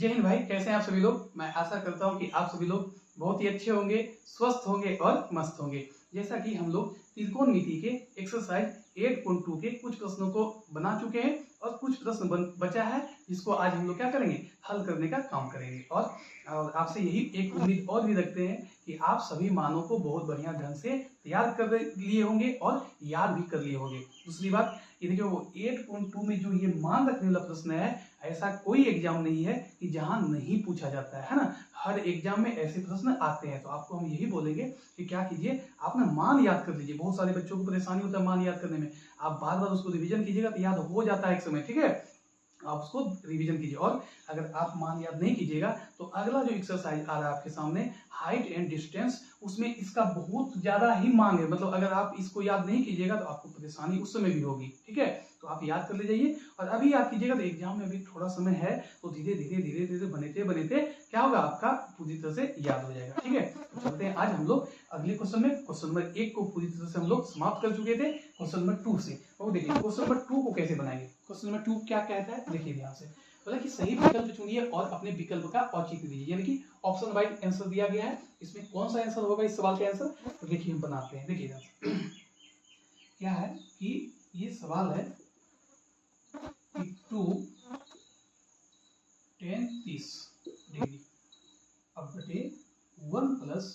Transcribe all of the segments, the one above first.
जय हिंद भाई, कैसे हैं आप सभी लोग। मैं आशा करता हूं कि आप सभी लोग बहुत ही अच्छे होंगे, स्वस्थ होंगे और मस्त होंगे। जैसा कि हम लोग त्रिकोणमिति के एक्सरसाइज 8.2 के कुछ प्रश्नों को बना चुके हैं और कुछ प्रश्न बचा है जिसको आज हम लोग क्या करेंगे, हल करने का काम करेंगे। और आपसे यही एक उम्मीद और भी रखते हैं कि आप सभी मानों को बहुत बढ़िया ढंग से तैयार कर लिए होंगे और याद भी कर लिए होंगे। दूसरी बात, ये देखिए वो 8.2 में जो ये मान रखने वाला प्रश्न है, ऐसा कोई एग्जाम नहीं है कि जहां नहीं पूछा जाता है ना। हर एग्जाम में ऐसे प्रश्न आते हैं, तो आपको हम यही बोलेंगे कि क्या कीजिए, आप ना मान याद कर लीजिए। बहुत सारे बच्चों को परेशानी होता है मान याद करने में, आप बार बार उसको रिवीजन कीजिएगा तो याद हो जाता है एक समय, ठीक है। आप उसको रिवीजन कीजिए। और अगर आप मान याद नहीं कीजिएगा तो अगला जो एक्सरसाइज आ रहा है आपके सामने, हाइट एंड डिस्टेंस, उसमें इसका बहुत ज्यादा ही मांग है। मतलब अगर आप इसको याद नहीं कीजिएगा तो आपको परेशानी उस समय भी होगी, ठीक है। तो आप याद कर ले जाइए और अभी याद कीजिएगा। तो एग्जाम में अभी थोड़ा समय है, तो धीरे धीरे बनते बनते क्या होगा, आपका पूरी तरह से याद हो जाएगा, ठीक है। तो चलते हैं आज हम लोग अगले क्वेश्चन में। क्वेश्चन नंबर 1 को पूरी तरह से हम लोग समाप्त कर चुके थे। क्वेश्चन नंबर 2 से वो देखिए, क्वेश्चन नंबर 2 को कैसे बनाएंगे। क्वेश्चन नंबर 2 क्या कहता है, देखिए ध्यान से। बोला कि सही विकल्प चुनिए और अपने विकल्प का औचित्य दीजिए, यानी कि ऑप्शन वाइज आंसर दिया गया है। इसमें कौन सा आंसर होगा इस सवाल का आंसर, तो देखिए हम बनाते हैं। देखिए क्या है कि ये सवाल है कि 2 tan 30 डिग्री अब बटे 1 प्लस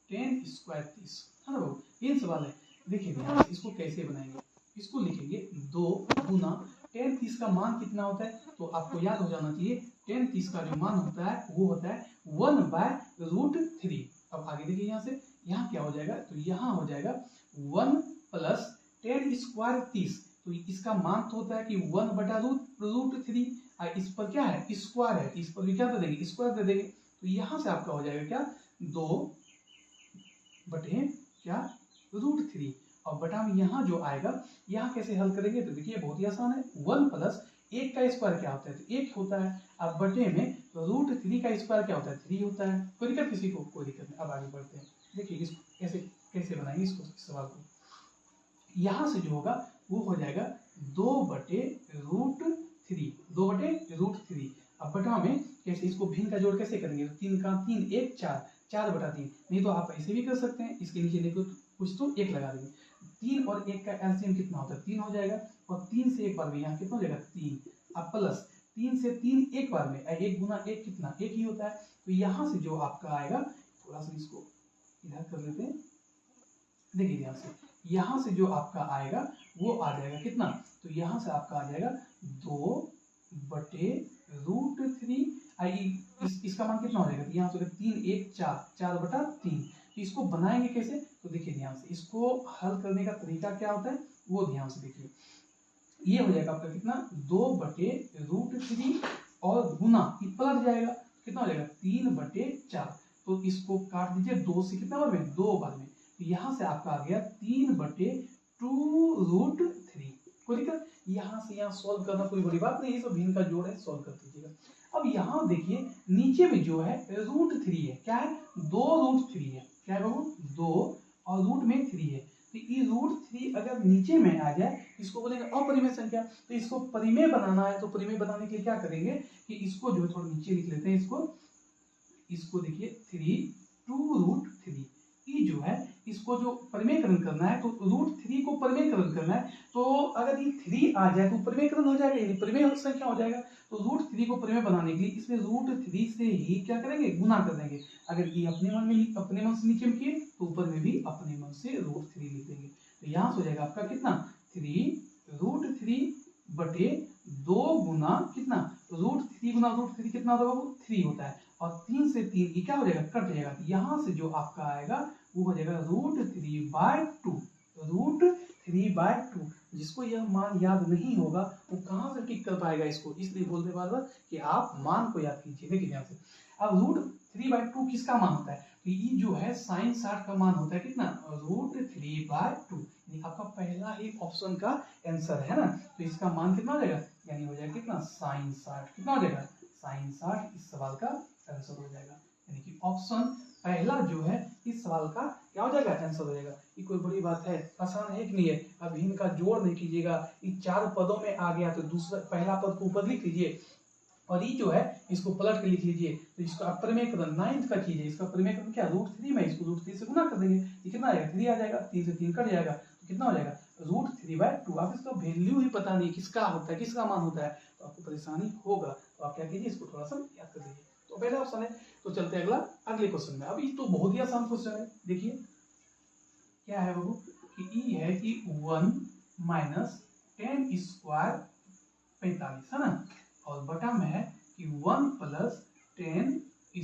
tan स्क्वायर 30 है ना। ये सवाल है। देखिए ध्यान से, इसको कैसे बनाएंगे, इसको लिखेंगे 2 गुना tan 30 का मान कितना होता है, तो आपको याद हो जाना चाहिए tan 30 का जो मान होता है वो होता है 1/√3। अब आगे देखिए यहाँ से, यहाँ क्या हो जाएगा, तो यहाँ हो जाएगा 1 प्लस tan स्क्वायर 30। तो इसका मान तो होता है कि 1/√3। इस पर क्या है, स्क्वायर है, इस पर भी क्या दे देंगे, स्क्वायर दे देंगे। तो यहाँ से आपका हो जाएगा क्या, 2 बटे क्या √3 और बटा में यहाँ जो आएगा, यहाँ कैसे हल करेंगे, तो देखिए बहुत ही आसान है। 1 प्लस 1 का स्क्वायर क्या होता है, तो 1 होता है। अब बटे में √3 का स्क्वायर क्या होता है, 3 होता है। कोई दिक्कत किसी को, कोई दिक्कत नहीं। अब आगे बढ़ते हैं। देखिए इसको कैसे कैसे बनाएंगे इसको, इस सवाल को। यहाँ से जो होगा वो हो जाएगा 2/√3, 2/√3। अब बटा में कैसे, इसको भिन्न का जोड़ कैसे करेंगे, तो 3 का 3 1 4, 4/3। नहीं तो आप ऐसे भी कर सकते हैं, इसके नीचे देखो कुछ तो 1 लगा देंगे। 3 और 1 का एलसीएम कितना होता है, 3 हो जाएगा। और 3 से 1 बार में यहाँ कितना हो जाएगा, 3। अब प्लस 3 से 3 एक बार में, 1 गुना 1 कितना, 1 ही होता है। तो यहाँ से जो आपका आएगा, थोड़ा सा इसको इधर कर लेते हैं। देखिए ध्यान से, यहाँ से जो आपका आएगा वो आ जाएगा कितना, तो यहाँ से आपका आ जाएगा 2/√3। इसका मान कितना हो जाएगा, तो यहाँ से 3 1 4, 4/3। तो इसको बनाएंगे कैसे, तो देखिए ध्यान से, इसको हल करने का तरीका क्या होता है वो ध्यान से देखिए। ये हो जाएगा आपका कितना, 2/√3 और गुना ये पलट जाएगा, कितना हो जाएगा 3/4। तो इसको काट दीजिए 2 से, कितना बार में, 2 बार में। तो यहाँ से आपका आ गया 3/2√3। कोई दिक्कत, यहाँ से यहाँ सॉल्व करना कोई बड़ी बात नहीं है, सब भिन्न का जोड़ है, सॉल्व कर दीजिएगा। अब यहाँ देखिए नीचे में जो है √3 है, क्या है, 2√3 है, क्या है बाबू, 2 और रूट में 3 है। तो ये √3 अगर नीचे में आ जाए, इसको बोलेंगे अपरिमेय संख्या। तो इसको परिमेय बनाना है, तो परिमेय बनाने के लिए क्या करेंगे कि इसको जो है थोड़ा नीचे लिख लेते हैं। इसको देखिए 3 2√3, ये जो है इसको जो परिमेयकरण करना है, तो √3 को परिमेयकरण करना है। तो अगर ये 3 आ जाए तो परिमेयकरण हो जाएगा, यानी परिमेय संख्या हो जाएगा। तो √3 को परिमेय बनाने के लिए इसमें √3 से ही क्या करेंगे, गुना कर देंगे। अगर ये अपने मन से नीचे में किए तो ऊपर में भी अपने मन से √3 लिख देंगे। तो यहाँ से हो जाएगा आपका कितना, 3√3 बटे 2 गुना कितना, √3 गुना √3 कितना होता है बाबू, 3 होता है। और 3 से 3 ये क्या हो जाएगा, कट जाएगा। यहाँ से जो आपका आएगा वो हो जाएगा √3/2। जिसको यह मान याद नहीं होगा वो कहाँ से टिक कर पाएगा इसको, इसलिए बोलते बार बार कि आप मान को याद कीजिए। देखिए ध्यान से, अब √3/2 किसका मान होता है, तो ये जो है sin 60 का मान होता है कितना, √3/2। आपका पहला ही ऑप्शन का आंसर है ना। तो इसका मान कितना हो जाएगा, यानी हो जाएगा कितना, sin 60। कितना हो जाएगा, sin 60 इस सवाल का आंसर हो जाएगा। यानी कि ऑप्शन पहला जो है इस सवाल का क्या हो जाएगा, आंसर हो जाएगा। ये कोई बड़ी बात है, आसान है कि नहीं है। अब इनका जोड़ नहीं कीजिएगा, ये 4 पदों में आ गया तो दूसरा पहला पद को ऊपर लिख लीजिए और ये जो है इसको पलट के लिख लीजिए, तो इसको आप परिमेयकरण 9th का कीजिए, इसका परिमेयकरण क्या √3 में, इसको √3 से गुना कर देंगे, ये कितना आएगा 3 आ जाएगा, 3 से 3 कट जाएगा, तो कितना हो जाएगा √3/2। आप इसका वैल्यू ही पता नहीं किसका होता है, किसका मान होता है, तो आपको परेशानी होगा, तो आप क्या कीजिए इसको थोड़ा सा याद कर लीजिए। तो पहला ऑप्शन है। तो चलते हैं अगले क्वेश्चन में। अब ये तो बहुत ही आसान क्वेश्चन है, देखिए क्या है वो कि ई है कि 1 माइनस 10 स्क्वायर 45 है ना, और बटा में है कि 1 प्लस 10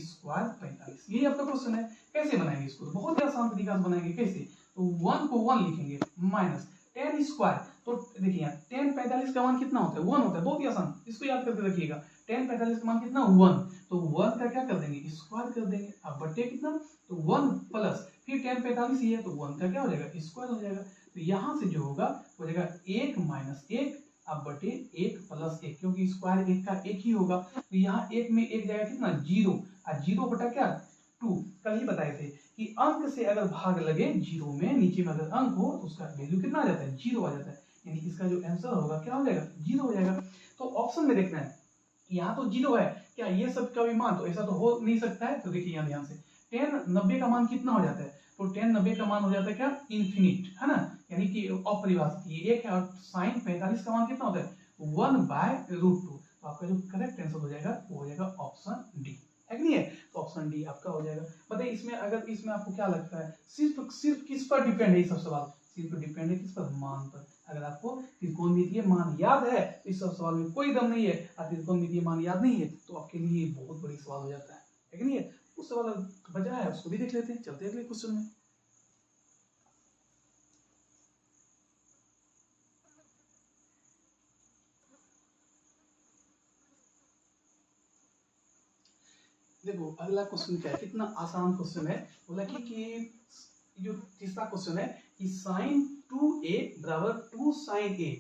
स्क्वायर 45। ये आपका क्वेश्चन है। कैसे बनाएंगे इसको, तो बहुत ही आसान तरीका से बनाएंगे। कैसे, तो 1 को 1 लिखेंगे माइनस 10 स्क्वायर, तो देखिए यहाँ 10 45 का मान कितना होता है 1 होता है, बहुत ही आसान, इसको याद करके रखिएगा। 10 45 का मान कितना 1, तो 1 का क्या कर देंगे स्क्वायर कर देंगे, अब बटे कितना, तो 1 प्लस फिर 10 45 ही है तो 1 का क्या हो जाएगा स्क्वायर हो जाएगा, तो यहाँ से जो होगा हो जाएगा 1 माइनस 1 अब बटे 1 प्लस 1, क्योंकि स्क्वायर 1 का 1 ही होगा, तो यहाँ 1 में 1 जाएगा कितना 0, और 0 बटा क्या 2। कल ही बताए थे कि अंक से अगर भाग लगे 0 में, नीचे में अगर अंक हो तो उसका वैल्यू कितना आ जाता है 0 आ जाता है, यानी इसका जो आंसर होगा क्या हो जाएगा 0 हो जाएगा। तो ऑप्शन में देखना है, यहाँ तो 0 है, क्या ये सब का भी मान, तो ऐसा तो हो नहीं सकता है। तो देखिए यहाँ ध्यान से 10 90 का मान कितना हो जाता है, तो 10 90 का मान हो जाता है क्या इन्फिनिट, है ना, यानी कि अपरिभाषित, ये एक है, और साइन 45 का मान कितना होता है 1/√2। तो आपका जो करेक्ट आंसर हो जाएगा वो हो जाएगा ऑप्शन डी, है कि नहीं है, तो ऑप्शन डी आपका हो जाएगा। बताइए इसमें, अगर इसमें आपको क्या लगता है, सिर्फ किस पर डिपेंड है ये सब सवाल, सिर्फ डिपेंड है किस पर, मान पर। अगर आपको त्रिकोणमितीय मान याद है तो इस सब सवाल में कोई दम नहीं है, और त्रिकोणमितीय मान याद नहीं है तो आपके लिए बहुत बड़ी सवाल हो जाता है कि नहीं है। उस सवाल बचा है उसको भी देख लेते हैं, चलते हैं अगले क्वेश्चन में। देखो अगला क्वेश्चन क्या है, कितना आसान क्वेश्चन है। बोला कि जो तीसरा क्वेश्चन है कि sin 2a बराबर 2 sin a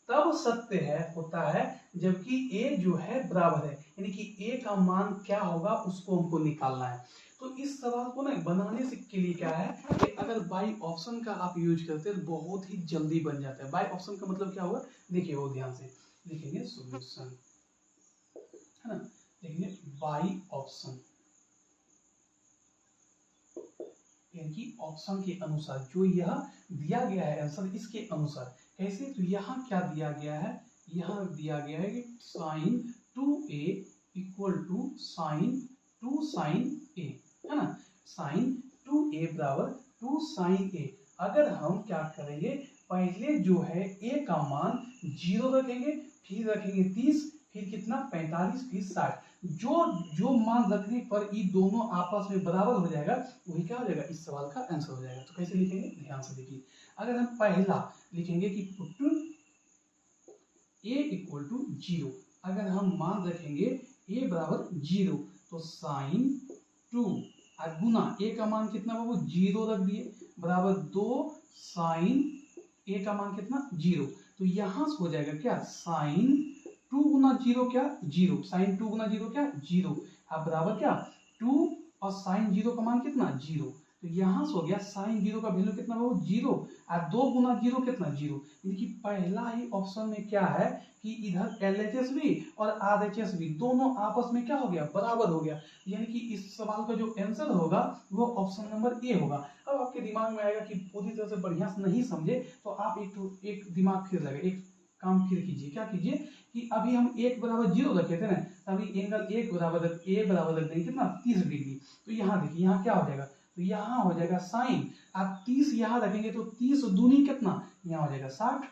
तब सत्य है होता है जबकि a जो है बराबर है, यानी कि a का मान क्या होगा उसको हमको निकालना है। तो इस सवाल को ना बनाने से के लिए क्या है कि अगर बाई ऑप्शन का आप यूज करते हैं तो बहुत ही जल्दी बन जाता है। बाई ऑप्शन का मतलब क्या होगा, देखिए वो ध्यान से लिखेंगे सॉल्यूशन, है ना, देखेंगे बाई ऑप्शन, यानी ऑप्शन के अनुसार जो यह दिया गया है आंसर इसके अनुसार। कैसे, तो यहाँ क्या दिया गया है, यहाँ दिया गया है कि sin 2a equal to sin 2 sin a, है ना, sin 2a बराबर 2 sin a। अगर हम क्या करेंगे, पहले जो है a का मान 0 रखेंगे, फिर रखेंगे 30, फिर कितना 45, फिर 60, जो जो मान रखने पर ये दोनों आपस में बराबर हो जाएगा वही क्या हो जाएगा इस सवाल का आंसर हो जाएगा। तो कैसे लिखेंगे, ध्यान से देखिए। अगर हम पहला लिखेंगे कि पुट a इक्वल टू 0, अगर हम मान रखेंगे a बराबर 0 तो साइन 2 और गुना a का मान कितना बाबू 0 रख दिए बराबर 2 साइन a का मान कितना 0, तो यहां से हो जाएगा क्या साइन 2 गुना 0 क्या 0, साइन 2 गुना 0 क्या 0, अब बराबर क्या 2 और साइन 0 का मान कितना 0, तो यहां से हो गया साइन 0 का वैल्यू कितना हो 0 और 2 गुना 0 कितना 0, यानी कि पहला ही ऑप्शन में क्या है कि इधर LHS भी और RHS भी दोनों आपस में क्या हो गया बराबर हो गया, यानी कि इस सवाल का जो आंसर होगा वो ऑप्शन नंबर ए होगा। अब आपके दिमाग में आएगा कि पूरी तरह से बढ़िया से नहीं समझे तो आप एक दिमाग फिर लगे, एक काम फिर कीजिए, क्या कीजिए कि अभी हम 1 बराबर 0 रखे थे ना, अभी एंगल 1 बराबर ए बराबर रख देंगे कितना 30 डिग्री, तो यहाँ देखिए यहाँ क्या हो जाएगा, तो यहाँ हो जाएगा साइन, आप 30 यहाँ रखेंगे तो 30 दूनी कितना यहाँ हो जाएगा 60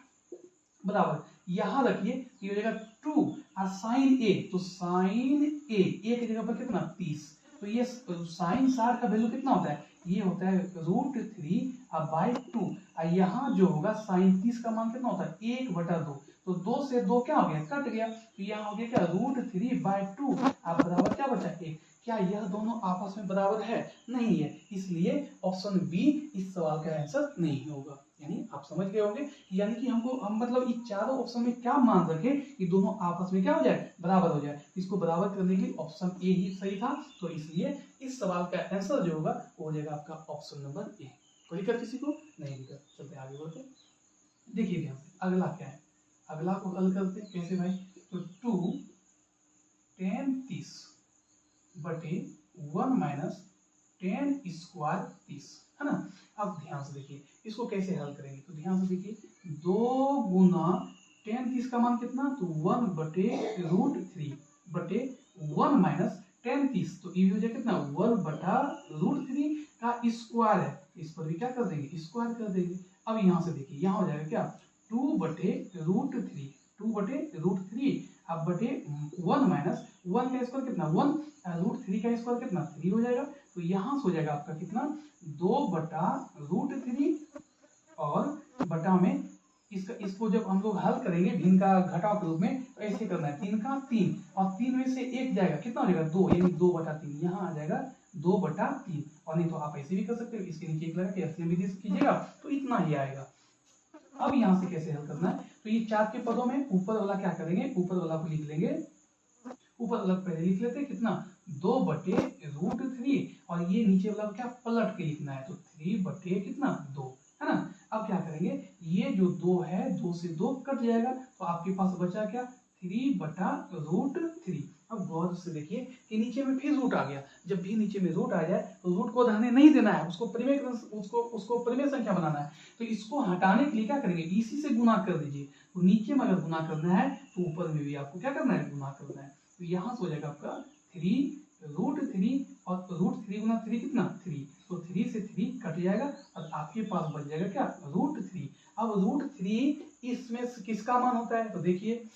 बराबर, यहाँ रखिए ये हो जाएगा 2 और साइन ए, तो साइन ए की जगह पर कितना 30, तो ये साइन 60 का वैल्यू कितना होता है ये होता है √3/2, और यहाँ जो होगा साइन 30 का मान कितना होता है 1/2, तो 2 से 2 क्या हो गया कट गया, तो यहाँ हो गया क्या √3/2 अब बराबर क्या बचा 1। क्या यह दोनों आपस में बराबर है, नहीं है, इसलिए ऑप्शन बी इस सवाल का आंसर नहीं होगा। यानी आप समझ गए होंगे, यानी कि हम मतलब इस चारों ऑप्शन में क्या मान रखे कि दोनों आपस में क्या हो जाए बराबर हो जाए, इसको बराबर करने के लिए ऑप्शन ए ही सही था, तो इसलिए इस सवाल का आंसर जो होगा वो हो जाएगा आपका ऑप्शन नंबर ए। कोई दिक्कत किसी को नहीं दिक्कत, चलते आगे बढ़ते। देखिए ध्यान से अगला क्या है, अगला को हल करते कैसे भाई, तो 2 10 30 बटे 1 माइनस 10 स्क्वायर 30, है ना। अब ध्यान से देखिए इसको कैसे हल करेंगे, तो ध्यान से देखिए 2 गुना 10 30 का मान कितना, तो 1 बटे √3 बटे 1 माइनस 10 30, तो ये हो जाएगा कितना 1 बटा √3 का स्क्वायर है, इस पर भी क्या कर देंगे स्क्वायर कर देंगे। अब यहाँ से देखिए यहाँ हो जाएगा क्या 2 बटे √3, 2 बटे √3 अब बटे 1 माइनस 1 का स्क्वायर कितना 1, √3 का स्क्वायर कितना 3 हो जाएगा, तो यहाँ से हो जाएगा आपका कितना 2 बटा √3 और बटा में इसको जब हम लोग हल करेंगे भिन्न का घटाव के रूप में, तो ऐसे करना है 3 का 3 और 3 में से 1 जाएगा कितना हो जाएगा 2, यानी 2 बटा 3 यहाँ आ जाएगा 2 बटा 3, और नहीं तो आप ऐसे भी कर सकते हो, इसके नीचे 1 लगा के एलसीएम विधि से कीजिएगा तो इतना ही आएगा। अब यहाँ से कैसे हल करना है, तो ये 4 के पदों में ऊपर वाला क्या करेंगे, ऊपर वाला को लिख लेंगे, ऊपर वाला पहले लिख लेते हैं कितना 2 बटे √3 और ये नीचे वाला क्या पलट के लिखना है, तो 3 बटे कितना 2, है ना। अब क्या करेंगे ये जो 2 है 2 से 2 कट जाएगा, तो आपके पास बचा क्या 3 बटा √3। अब गौर से देखिए कि नीचे में फिर रूट आ गया, जब भी नीचे में रूट आ जाए तो रूट को हटाने नहीं देना है, उसको परिमेय संख्या बनाना है, तो इसको हटाने के लिए क्या करेंगे इसी से गुना कर दीजिए, तो नीचे में अगर गुना करना है तो ऊपर में भी आपको क्या करना है गुना करना है, तो यहाँ से हो जाएगा आपका 3 और √3 गुना 3 कितना 3, तो 3 से 3 कट जाएगा और आपके पास बच जाएगा क्या √3। अब √3 इसमें किसका मान होता है, तो देखिए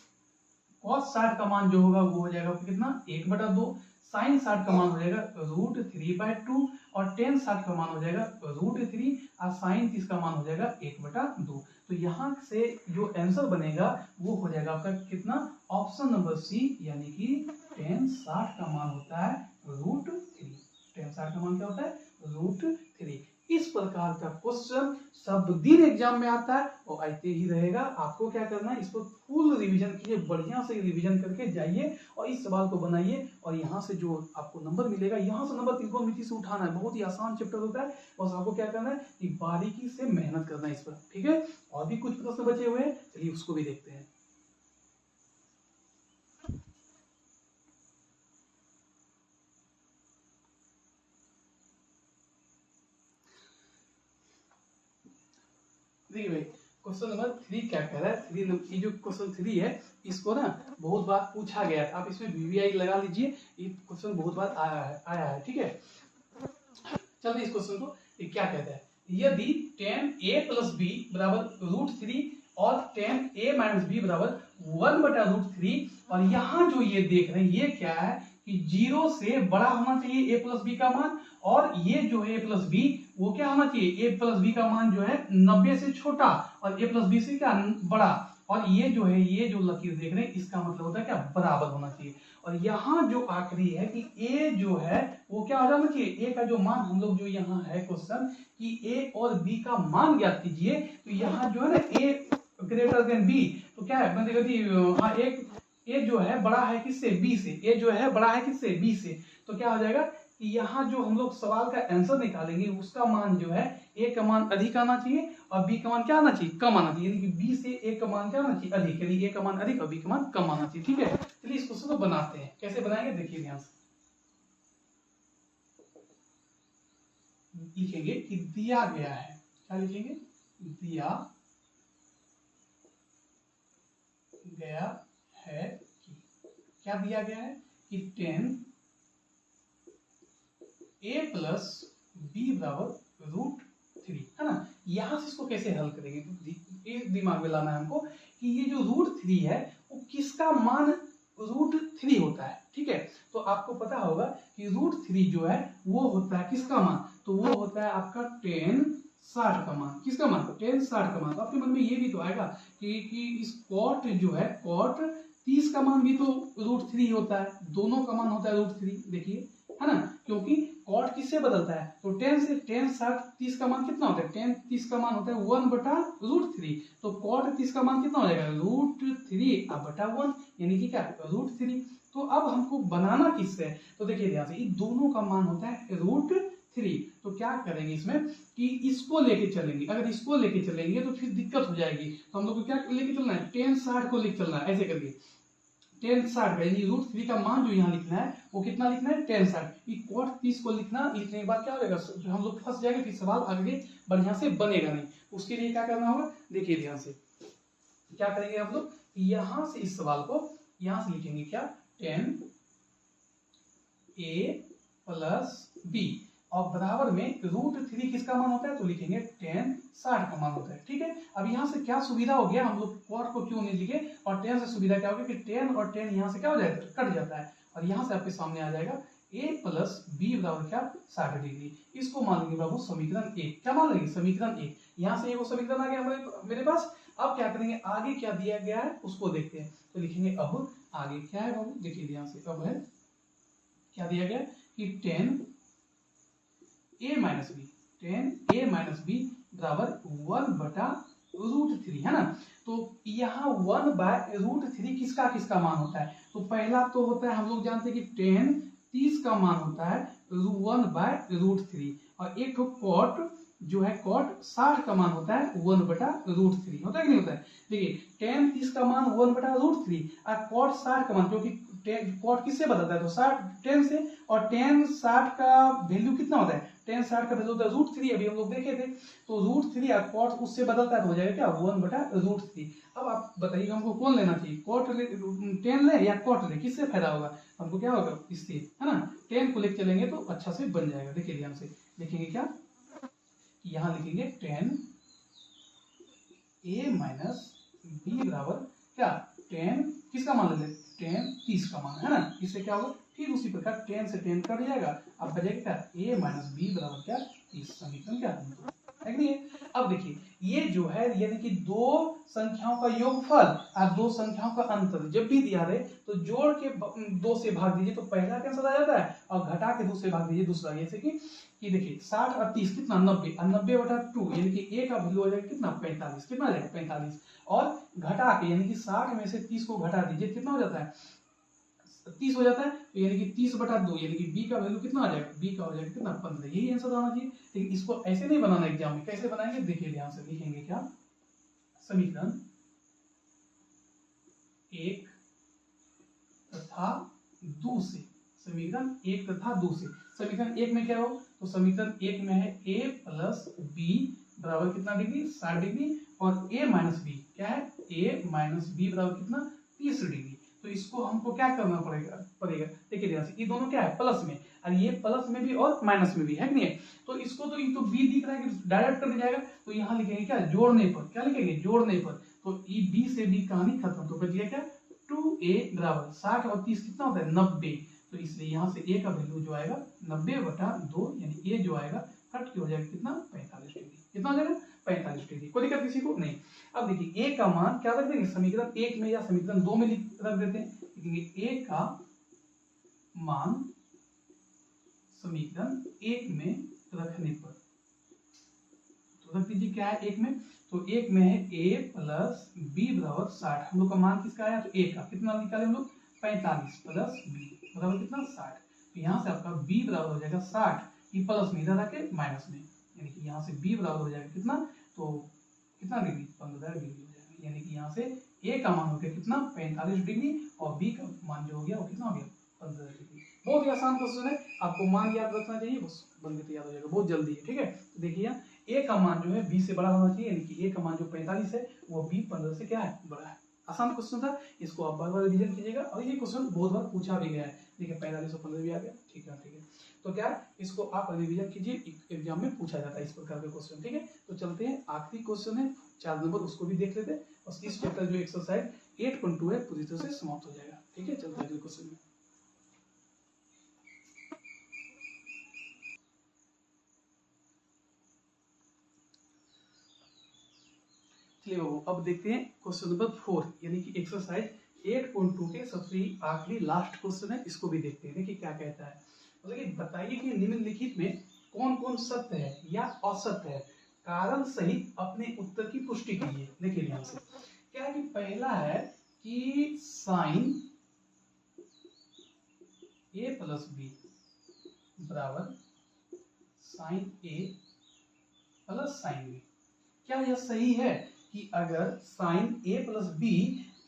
cos 60 का मान जो होगा वो हो जाएगा कितना 1/2, sin 60 का मान हो जाएगा √3/2 और tan 60 का मान हो जाएगा √3 और sin 30 का मान हो जाएगा 1/2। तो यहाँ से जो आंसर बनेगा वो हो जाएगा आपका कितना ऑप्शन नंबर सी, यानी कि tan 60 का मान होता है √3। tan 60 का मान क्या होता है √3। इस प्रकार का क्वेश्चन सब दिन एग्जाम में आता है और आते ही रहेगा। आपको क्या करना है इस पर फुल रिवीजन कीजिए, बढ़िया से रिवीजन करके जाइए और इस सवाल को बनाइए और यहाँ से जो आपको नंबर मिलेगा यहाँ से नंबर त्रिकोणमिति से उठाना है। बहुत ही आसान चैप्टर होता है, बस आपको क्या करना है कि बारीकी से मेहनत करना है इस पर, ठीक है। और भी कुछ प्रश्न बचे हुए हैं, चलिए उसको भी देखते हैं। देखिए भाई क्वेश्चन नंबर 3 क्या कह रहा है, 3 ये जो क्वेश्चन 3 है इसको ना बहुत बार पूछा गया था, आप इसमें वीवीआई लगा लीजिए, ये क्वेश्चन बहुत बार आया है, ठीक है। चलिए इस क्वेश्चन को ये क्या कहता है, यदि tan a + b बराबर √3 और tan a - b बराबर 1/√3 और यहाँ जो ये देख रहे हैं ये क्या है कि 0 से बड़ा होना चाहिए a + b का मान, और ये जो है a + b वो क्या होना चाहिए a + b का मान जो है 90 से छोटा और a + b से क्या बड़ा, और ये जो है ये जो लकीर देख रहे हैं इसका मतलब होता है क्या बराबर होना चाहिए। और यहाँ जो आखिरी है कि a जो है वो क्या हो जाना चाहिए, a का जो मान हम लोग जो यहाँ है क्वेश्चन कि a और b का मान ज्ञात कीजिए, तो यहाँ जो है ना a > b, तो क्या है मतलब हाँ एक a जो है बड़ा है किससे b से, a जो है बड़ा है किससे b से, तो क्या हो जाएगा कि यहाँ जो हम लोग सवाल का आंसर निकालेंगे उसका मान जो है a का मान अधिक आना चाहिए और b का मान क्या आना चाहिए कम आना चाहिए, यानी कि b से a का मान क्या आना चाहिए अधिक, यानी a का मान अधिक और b का मान कम आना चाहिए, ठीक है। चलिए इस क्वेश्चन को बनाते हैं, कैसे बनाएंगे देखिए ध्यान से। लिखेंगे कि दिया गया है, क्या लिखेंगे दिया गया है कि क्या दिया गया है कि tan a + b बराबर √3, है ना। यहां से इसको कैसे हल करेंगे, तो दिमाग में लाना है हमको कि ये जो √3 है वो किसका मान √3 होता है, ठीक है। तो आपको पता होगा कि √3 जो है वो होता है किसका मान, तो वो होता है आपका tan 60 का मान, किसका मान tan 60 का मान। तो आपके मन में ये भी तो आएगा कि इस cot जो है cot 30 का मान भी तो √3 होता है, दोनों का मान होता है √3, देखिए है ना, क्योंकि cot किससे बदलता है, तो tan से tan 60 30 का मान कितना होता है, tan 30 का मान होता है 1/√3, तो cot 30 का मान कितना हो जाएगा √3/1, यानी कि क्या √3। तो अब हमको बनाना किससे है, तो देखिए ध्यान से, इन दोनों का मान होता है √3, तो क्या करेंगे इसमें कि इसको लेके चलेंगे, अगर इसको लेके चलेंगे तो फिर दिक्कत हो जाएगी, तो हम लोग को क्या लेके चलना है tan 60 को लेके चलना है, ऐसे करके tan 60 का, यानी √3 का मान जो यहाँ लिखना है वो कितना लिखना है, tan 60। ये cot 30 को लिखने के बाद क्या हो जाएगा, हम लोग फंस जाएंगे, फिर सवाल आगे बढ़िया से बनेगा नहीं। उसके लिए क्या करना होगा, देखिए ध्यान से क्या करेंगे हम लोग, यहाँ से इस सवाल को यहाँ से लिखेंगे क्या, tan a + b और बराबर में √3 किसका मान होता है, तो लिखेंगे tan 60 का मान होता है। ठीक है, अब यहाँ से क्या सुविधा हो गया, हम लोग cot को क्यों नहीं लिखे, और tan से सुविधा क्या होगी कि tan और tan यहाँ से क्या हो जाएगा, कट जाता है, और यहाँ से आपके सामने आ जाएगा a + b बराबर क्या, 60 डिग्री। इसको मान लेंगे बाबू समीकरण 1। क्या मान लेंगे, समीकरण 1। यहाँ से ये समीकरण आ गया मेरे पास। अब क्या करेंगे, आगे क्या दिया गया है उसको देखते हैं, तो लिखेंगे अब आगे क्या है बाबू, देखिए ध्यान से, अब है क्या दिया गया कि tan a - b बराबर 1/√3 है ना। तो यहाँ 1/√3 किसका किसका मान होता है, तो पहला तो होता है, हम लोग जानते हैं कि tan 30 का मान होता है 1/√3, और एक तो cot जो है cot 60 का मान होता है 1/√3, होता है कि नहीं होता है। देखिए tan 30 का मान 1/√3 और cot 60 का मान, क्योंकि cot किससे बदलता है, तो 60 tan से, और tan 60 का वैल्यू कितना होता है, tan 60 का वैल्यू होता है √3, अभी हम लोग देखे थे। तो √3 और cot उससे बदलता है तो हो जाएगा क्या, 1/√3। अब आप बताइए हमको कौन लेना चाहिए, cot ले, tan ले या cot ले, किससे फायदा होगा, हमको क्या होगा, इससे, है ना, tan को लेके चलेंगे तो अच्छा से बन जाएगा। देखिए ध्यान से लिखेंगे क्या, यहाँ लिखेंगे tan a - b बराबर क्या, tan किसका मान ले, tan 30 का मान, है ना, इससे क्या होगा, फिर उसी प्रकार tan से tan कट जाएगा, अब बचेगा क्या, a - b बराबर क्या, 30। समीकरण क्या है कि नहीं है। अब देखिए ये जो है, यानी कि दो संख्याओं का योगफल और दो संख्याओं का अंतर जब भी दिया रहे तो जोड़ के 2 से भाग दीजिए तो पहला कैंसिल आ जाता है, और घटा के 2 से भाग दीजिए दूसरा। जैसे कि देखिए 60 और 30 कितना, 90, और 90/2 यानी कि a का वैल्यू हो जाएगा कितना, 45, कितना आ जाएगा 45, और घटा के यानी कि 60 में से 30 को घटा दीजिए, कितना हो जाता है, 30 हो जाता है, तो यानी कि 30/2 यानी कि b का वैल्यू कितना आ जाएगा, b का हो जाएगा कितना, 15। यही आंसर आना चाहिए। लेकिन इसको ऐसे नहीं बनाना एग्जाम में, कैसे बनाएंगे, देखिए ध्यान से लिखेंगे क्या, समीकरण 1 तथा 2 से, समीकरण 1 तथा 2 से, समीकरण 1 में क्या हो, तो समीकरण 1 में है a + b बराबर कितना डिग्री, 60 डिग्री, और a - b क्या है, a - b बराबर कितना, 30 डिग्री। तो इसको हमको क्या करना पड़ेगा, देखिए ध्यान से, ये दोनों क्या है, प्लस में, और ये प्लस में भी और माइनस में भी है कि नहीं है। तो इसको तो ये तो b दिख रहा है कि डायरेक्ट कर दिया जाएगा, तो यहाँ लिखेंगे क्या, जोड़ने पर, क्या लिखेंगे, जोड़ने पर, तो ये b से b कहानी खत्म, तो बच गया क्या, 2a बराबर 60 और 30 कितना होता है, 90। तो इसलिए यहाँ से a का वैल्यू जो आएगा 90/2, यानी a जो आएगा कट के हो जाएगा कितना, 45 डिग्री। कितना हो जाएगा, 45 डिग्री। कोई दिक्कत किसी को नहीं। अब देखिए a का मान क्या रख देंगे, समीकरण 1 में या समीकरण 2 में रख देते हैं। a का मान समीकरण 1 में रखने पर, तो रख दीजिए क्या है 1 में, तो 1 में है a + b बराबर 60। हम लोग का मान किसका आया, तो a का कितना निकाले हम लोग, 45 + b बराबर कितना, 60। तो यहाँ से आपका b बराबर हो जाएगा 60, ये प्लस में इधर आके माइनस में, यानी कि यहाँ से b बराबर हो जाएगा कितना, तो कितना डिग्री, 15 डिग्री हो जाएगा। यानी कि यहाँ से a का मान हो गया कितना, 45 डिग्री, और b का मान जो हो गया वो कितना हो गया, 15 डिग्री। बहुत ही आसान क्वेश्चन है, आपको मान याद रखना चाहिए, बस बन के तैयार हो जाएगा, बहुत जल्दी है। ठीक है, देखिए यहाँ a का मान जो है b से बड़ा होना चाहिए, यानी कि a का मान जो 45 है वो b 15 से क्या है, बड़ा है। आसान क्वेश्चन था, इसको आप बार-बार रिवीजन कीजिएगा, और ये क्वेश्चन बहुत बार पूछा भी गया है। देखिए 45 और 15 भी आ गया, ठीक है। तो क्या इसको आप रिवीजन कीजिए, एग्जाम में पूछा जाता है इस प्रकार के क्वेश्चन। ठीक है, तो चलते हैं, आखिरी क्वेश्चन है 4 नंबर, उसको भी देख लेते हैं, और इस चैप्टर जो एक्सरसाइज 8.2 है पूरी तरह से समाप्त हो जाएगा। ठीक है, चलते हैं अगले क्वेश्चन में। चलिए बाबू, अब देखते हैं क्वेश्चन नंबर 4, यानी कि एक्सरसाइज 8.2 के सबसे आखिरी लास्ट क्वेश्चन है, इसको भी देखते हैं। देखिए क्या कहता है, मतलब बताइए कि निम्नलिखित में कौन कौन सत्य है या असत्य है, कारण सहित अपने उत्तर की पुष्टि कीजिए। देखिए ध्यान से क्या है कि पहला है कि साइन a + b बराबर साइन a + साइन b। क्या यह सही है कि अगर साइन a + b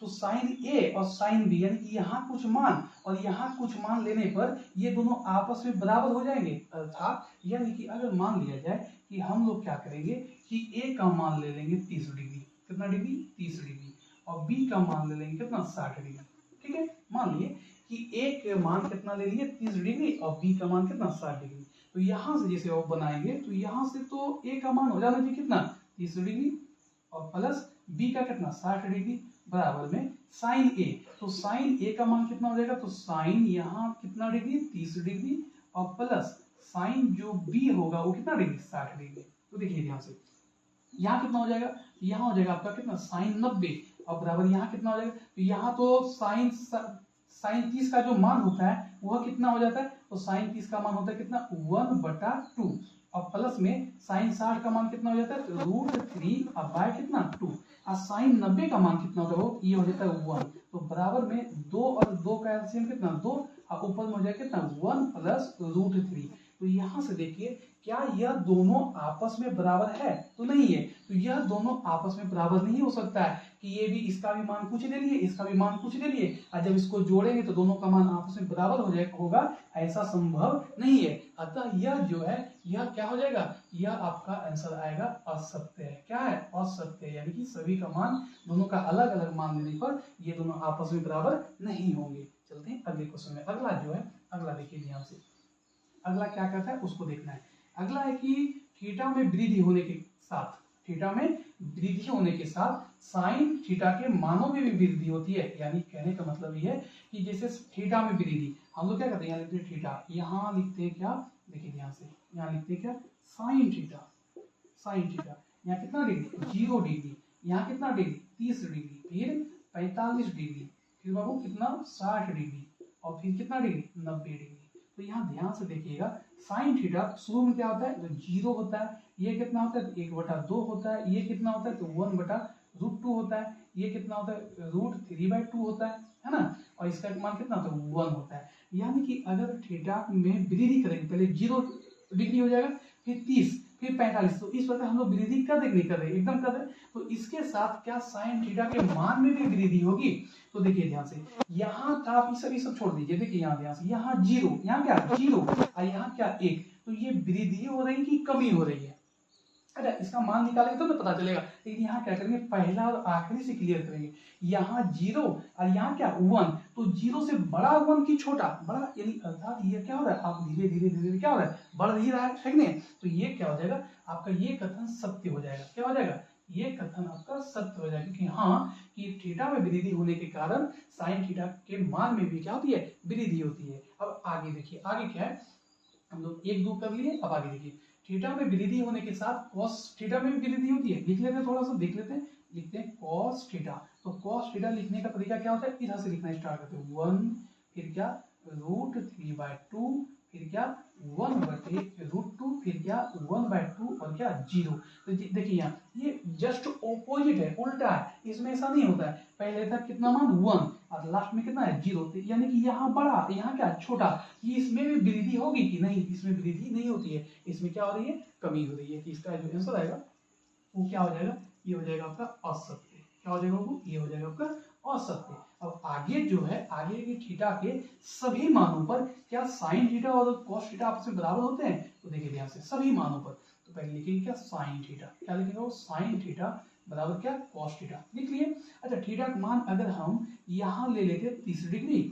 तो साइन ए और साइन बी यानी कि यहाँ कुछ मान और यहाँ कुछ मान लेने पर ये दोनों आपस में बराबर हो जाएंगे। अर्थात यानी कि अगर मान लिया जाए कि हम लोग क्या करेंगे कि ए का मान ले लेंगे 30 डिग्री, कितना डिग्री 30 डिग्री, और बी का मान ले लेंगे कितना 60 डिग्री। ठीक है, मान लिए कि ए का मान कितना ले लिए 30 डिग्री और बी का मान कितना 60 डिग्री। तो यहाँ से जैसे आप बनाएंगे तो यहाँ से तो ए का मान हो जाना चाहिए कितना 30 डिग्री और प्लस बी का कितना 60 डिग्री बराबर में साइन ए। तो साइन ए का मान कितना हो जाएगा, तो साइन यहाँ कितना डिग्री 30 डिग्री और प्लस साइन जो बी होगा वो कितना डिग्री 60 डिग्री। तो देखिए ध्यान से यहाँ कितना हो जाएगा, यहाँ हो जाएगा आपका कितना साइन 90 और बराबर यहाँ कितना हो जाएगा, तो यहाँ तो साइन 30 का जो मान होता है वह कितना हो जाता है, तो साइन 30 का मान होता है कितना 1/2 और प्लस में साइन 60 का मान कितना हो जाता है √3 और बाय कितना 2 और साइन 90 का मान कितना होता है वो ये हो जाता है 1। तो बराबर में 2 और 2 का एलसीएम कितना 2 और ऊपर में हो जाएगा कितना 1 + √3। तो यहाँ से देखिए क्या यह दोनों आपस में बराबर है, तो नहीं है। तो यह दोनों आपस में बराबर नहीं हो सकता है कि ये भी इसका भी मान कुछ ले लिए इसका भी मान कुछ ले लिए और जब इसको जोड़ेंगे तो दोनों का मान आपस में बराबर हो जाएगा होगा, ऐसा संभव नहीं है। अतः यह जो है यह क्या हो जाएगा, यह आपका आंसर आएगा असत्य है। क्या है, असत्य है, यानी कि सभी का मान दोनों का अलग अलग मान लेने पर ये दोनों आपस में बराबर नहीं होंगे। चलते हैं अगले क्वेश्चन में। अगला जो है अगला देखिए ध्यान से, अगला क्या कहता है उसको देखना है। अगला है कि थीटा में वृद्धि होने के साथ, थीटा में वृद्धि होने के साथ साइन थीटा के मानों में भी वृद्धि होती है। यानी कहने का मतलब ये है कि जैसे थीटा में वृद्धि हम लोग क्या करते हैं, यहाँ लिखते हैं थीटा, यहाँ लिखते हैं क्या, देखिए ध्यान से यहाँ लिखते हैं क्या साइन थीटा, साइन थीटा यहाँ कितना डिग्री 0 डिग्री, यहाँ कितना डिग्री 30 डिग्री, फिर 45 डिग्री, फिर बाबू कितना 60 डिग्री और फिर कितना डिग्री 90 डिग्री। तो यहाँ ध्यान से देखिएगा साइन थीटा शुरू में क्या होता है तो 0 होता है, ये कितना होता है 1/2 होता है, ये कितना होता है तो 1/√2 होता है, ये कितना होता है √3/2 होता है ना, और इसका मान कितना होता है 1 होता है। यानी कि अगर थीटा में वृद्धि करेंगे पहले 0 डिग्री हो जाएगा, फिर 30, फिर 45, तो इस प्रकार हम लोग वृद्धि कर देंगे कर रहे एकदम कर रहे। तो इसके साथ क्या साइन थीटा के मान में भी वृद्धि होगी। तो देखिए ध्यान से यहाँ था आप ये सब छोड़ दीजिए, देखिए यहाँ ध्यान से यहाँ 0, यहाँ क्या 0 और यहाँ क्या 1, तो ये वृद्धि हो रही कि कमी हो रही है। अरे इसका मान निकालेंगे तो पता चलेगा, लेकिन यहाँ क्या करेंगे पहला और आखिरी से क्लियर करेंगे। यहाँ 0 और यहाँ क्या 1, तो 0 से बड़ा 1 की छोटा बड़ा, यानी अर्थात ये क्या हो रहा है आप धीरे धीरे धीरे क्या हो रहा है बढ़ ही रहा है कि नहीं। तो ये क्या हो जाएगा आपका ये कथन सत्य हो जाएगा। क्या हो जाएगा ये कथन आपका सत्य हो जाएगा कि हाँ कि थीटा में वृद्धि होने के कारण साइन थीटा के मान में भी क्या होती है वृद्धि होती है। अब आगे देखिए आगे क्या है, हम लोग 1-2 कर लिए, अब आगे देखिए थीटा में वृद्धि होने के साथ कॉस थीटा में भी वृद्धि होती है। लिख लेते हैं थोड़ा सा देख लेते हैं, लिखते हैं कॉस थीटा। तो कॉस थीटा लिखने का तरीका क्या होता है, इधर से लिखना स्टार्ट करते हैं 1, फिर क्या √3/2, फिर क्या 1/√2, फिर क्या 1/2 और क्या 0। तो देखिए यहाँ ये जस्ट ऑपोजिट है, उल्टा है, इसमें ऐसा नहीं होता है। पहले था कितना मान 1 और लास्ट में कितना है 0, यानी कि यहाँ बड़ा यहाँ क्या छोटा। ये इसमें भी वृद्धि होगी कि नहीं, इसमें वृद्धि नहीं होती है, इसमें क्या हो रही है कमी हो रही है। कि इसका जो आंसर आएगा वो क्या हो जाएगा, ये हो जाएगा आपका असत्य। क्या हो जाएगा वो, ये हो जाएगा आपका असत्य। अब आगे जो है आगे के थीटा के सभी मानों पर क्या साइन थीटा और कॉस थीटा आपस में बराबर होते हैं। तो देखिए ध्यान से सभी मानों पर, तो पहले लिखेंगे क्या साइन थीटा, क्या लिखेंगे वो साइन थीटा बराबर क्या कॉस थीटा लिख लिए। अच्छा थीटा का मान अगर हम यहाँ ले लेते 30 डिग्री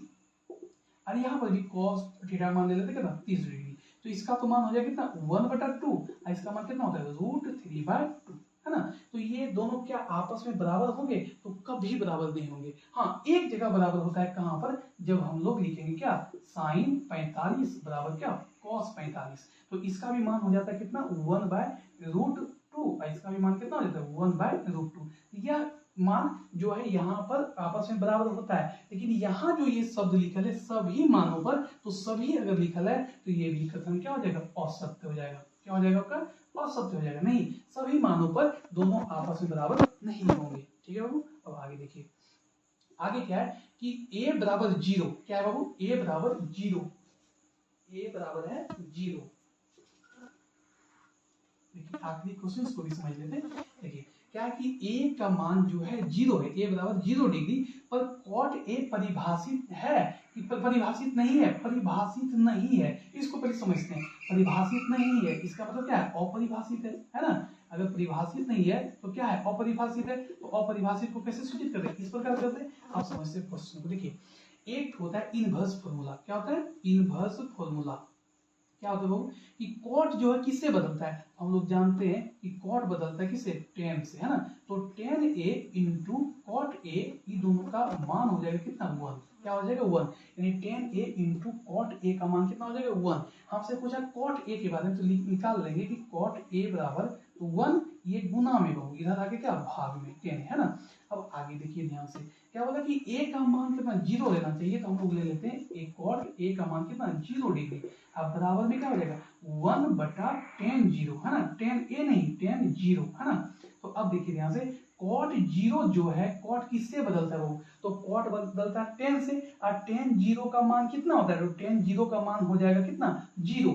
और यहाँ पर भी कॉस थीटा मान ले लेते कितना 30 डिग्री, तो इसका तो मान हो जाएगा कितना 1/2 और इसका मान कितना होता है √3/2 है ना। तो ये दोनों क्या आपस में बराबर होंगे, तो कभी बराबर नहीं होंगे। हाँ एक जगह बराबर होता है, कहाँ पर, जब हम लोग लिखेंगे क्या साइन 45 बराबर क्या कॉस 45, तो इसका भी मान हो जाता है कितना 1/√2 और इसका भी मान कितना हो जाता है 1/√2। यह मान जो है यहाँ पर आपस में बराबर होता है, लेकिन यहाँ जो ये शब्द लिखल है सभी मानों पर, तो सभी अगर लिखल है तो ये भी कथन क्या हो जाएगा असत्य हो जाएगा। क्या हो जाएगा आपका असत्य हो जाएगा, नहीं सभी मानों पर दोनों आपस में बराबर नहीं होंगे। ठीक है बाबू। अब आगे देखिए आगे क्या है कि a बराबर 0, क्या है बाबू a बराबर 0, a बराबर है 0। देखिए आखिरी क्वेश्चन को भी समझ लेते हैं। देखिए क्या कि a का मान जो है 0 है, a बराबर 0 डिग्री, पर cot a परिभाषित है कि परिभाषित नहीं है, परिभाषित नहीं है। इसको पहले समझते हैं, परिभाषित नहीं है इसका मतलब क्या है, अपरिभाषित है ना। अगर परिभाषित नहीं है तो क्या है, अपरिभाषित है। तो अपरिभाषित को कैसे सूचित करते हैं, इस प्रकार करते हैं। आप समझते हैं क्वेश्चन को, देखिए एक होता है इनवर्स फॉर्मूला। क्या होता है, इनवर्स फॉर्मूला। क्या होता है वो कि कॉट जो है किससे बदलता है, हम लोग जानते हैं कि कॉट बदलता है किससे, tan से, है ना। तो tan a into cot a, ये दोनों का मान हो जाएगा कितना, 1। क्या हो जाएगा, 1। यानी tan a into cot a का मान कितना हो जाएगा, 1। हमसे पूछा कॉट a के बारे में, तो निकाल लेंगे कि कॉट a बराबर 1, ये गुना में होगा, इधर आगे क्या भाग में 10, है ना। अब आगे देखिए ध्यान से, क्या बोला कि a का मान कितना 0 लेना चाहिए, तो हम लोग ले लेते हैं a कॉट a का मान कितना 0 डिग्री। अब बराबर में क्या हो जाएगा 1/tan 0, है ना, tan a नहीं tan 0, है ना। तो अब देखिए ध्यान से, cot 0 जो है, cot किससे बदलता है वो, तो cot बदलता है tan से, और tan 0 का मान कितना होता है, तो tan 0 का मान हो जाएगा कितना 0।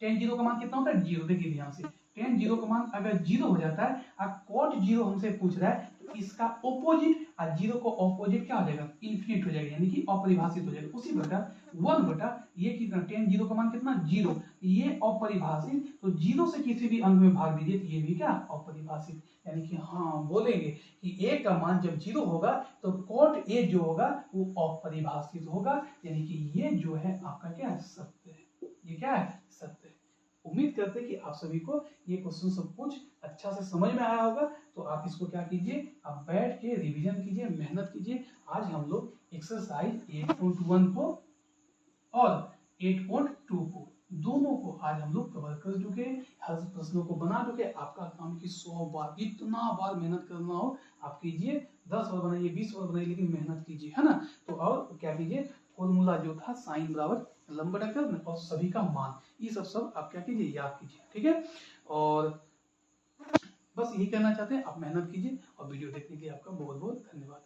tan 0 का मान कितना होता है 0। देखिए ध्यान से, tan 0 का मान अगर 0 हो जाता है और cot 0 हमसे पूछ रहा है, तो इसका ऑपोजिट और 0 को ऑपोजिट क्या हो जाएगा, इन्फिनिट हो जाएगा, यानी कि अपरिभाषित हो जाएगा। उसी प्रकार 1 बटा ये कितना, tan 0 का मान कितना 0, ये अपरिभाषित, तो 0 से किसी भी अंक में भाग दीजिए तो ये भी क्या, अपरिभाषित। यानी कि हाँ बोलेंगे कि a का मान जब 0 होगा तो cot a जो होगा वो अपरिभाषित होगा, यानी कि ये जो है आपका क्या है, सत्य है। ये क्या है, सत्य है। उम्मीद करते हैं कि आप सभी को ये क्वेश्चन सब कुछ अच्छा से समझ में आया होगा। तो आप इसको क्या कीजिए, आप बैठ के रिवीजन कीजिए, मेहनत कीजिए। आज हम लोग एक्सरसाइज 8.1 को और 8.2 को, दोनों को आज हम लोग कवर कर चुके हैं, हर प्रश्नों को बना चुके। आपका काम कि 100 बार, इतना बार मेहनत करना हो आप कीजिए, 10 बार बनाइए, 20 बार बनाइए, लेकिन मेहनत कीजिए, है ना। तो और क्या कीजिए, फॉर्मूला जो था साइन बराबर लंबा डकर और सभी का मान, ये सब आप क्या कीजिए, याद कीजिए, ठीक है। और बस यही कहना चाहते हैं, आप मेहनत कीजिए, और वीडियो देखने के लिए आपका बहुत बहुत धन्यवाद।